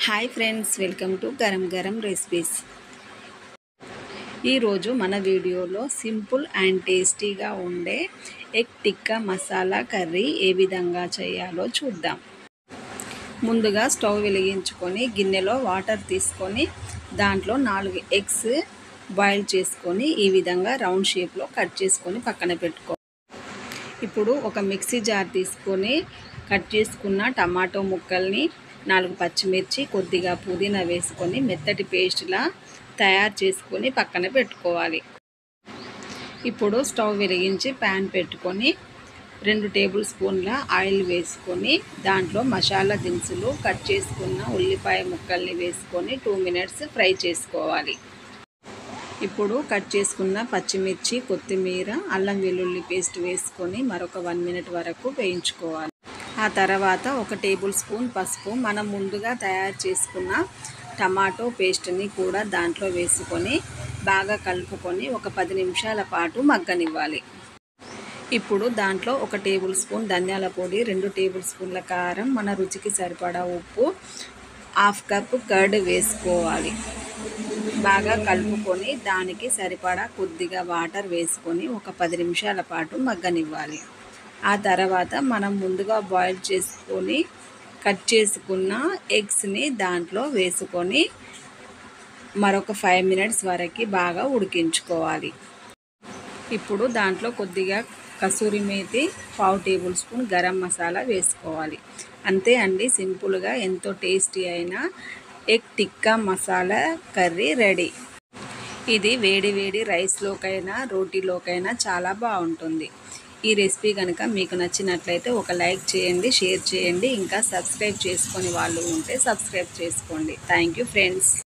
Hi friends, welcome to garam garam recipes. ఈరోజు మన వీడియోలో సింపుల్ అండ్ టేస్టీగా ఉండే ఎగ్ టిక్కా మసాలా కర్రీ ఏ విధంగా చేయాలో చూద్దాం. ముందుగా స్టవ్ వెలిగించుకొని గిన్నెలో వాటర్ తీసుకొని దాంట్లో 4 ఎగ్స్ బాయిల్ చేసుకొని ఈ విధంగా రౌండ్ షేప్లో కట్ చేసుకొని పక్కన పెట్టుకోవాలి. ఇప్పుడు ఒక మిక్సీ జార్ తీసుకొని కట్ చేసుకున్న టమాటో ముక్కల్ని, 4 పచ్చిమిర్చి, కొద్దిగా పుదీనా వేసుకొని మెత్తటి పేస్ట్లా తయారు చేసుకొని పక్కన పెట్టుకోవాలి. ఇప్పుడు స్టవ్ వెలిగించి ప్యాన్ పెట్టుకొని 2 టేబుల్ స్పూన్ల ఆయిల్ వేసుకొని దాంట్లో మసాలా దినుసులు, కట్ చేసుకున్న ఉల్లిపాయ ముక్కల్ని వేసుకొని 2 మినిట్స్ ఫ్రై చేసుకోవాలి. ఇప్పుడు కట్ చేసుకున్న పచ్చిమిర్చి, కొత్తిమీర, అల్లం వెల్లుల్లి పేస్ట్ వేసుకొని మరొక 1 మినిట్ వరకు వేయించుకోవాలి. ఆ తర్వాత 1 టేబుల్ స్పూన్ పసుపు, మనం ముందుగా తయారు చేసుకున్న టమాటో పేస్ట్ని కూడా దాంట్లో వేసుకొని బాగా కలుపుకొని ఒక 10 నిమిషాల పాటు మగ్గనివ్వాలి. ఇప్పుడు దాంట్లో 1 టేబుల్ స్పూన్ ధనియాల పొడి, 2 టేబుల్ స్పూన్ల కారం, మన రుచికి సరిపడా ఉప్పు, 1/2 కప్ కర్డ్ వేసుకోవాలి. బాగా కలుపుకొని దానికి సరిపడా కొద్దిగా వాటర్ వేసుకొని ఒక 10 నిమిషాల పాటు మగ్గనివ్వాలి. ఆ తర్వాత మనం ముందుగా బాయిల్ చేసుకొని కట్ చేసుకున్న ఎగ్స్ని దాంట్లో వేసుకొని మరొక 5 మినిట్స్ వరకు బాగా ఉడికించుకోవాలి. ఇప్పుడు దాంట్లో కొద్దిగా కసూరి మేతి, 1/2 టేబుల్ స్పూన్ గరం మసాలా వేసుకోవాలి. అంతే అండి, సింపుల్గా ఎంతో టేస్టీ అయిన egg tikka masala curry ready. ఇది వేడి వేడి రైస్లోకైనా రోటీలోకైనా చాలా బాగుంటుంది. ఈ రెసిపీ కనుక మీకు నచ్చినట్లయితే ఒక లైక్ చేయండి, షేర్ చేయండి, ఇంకా సబ్స్క్రైబ్ చేసుకొని వాళ్ళు ఉంటే సబ్స్క్రైబ్ చేసుకోండి. Thank you friends.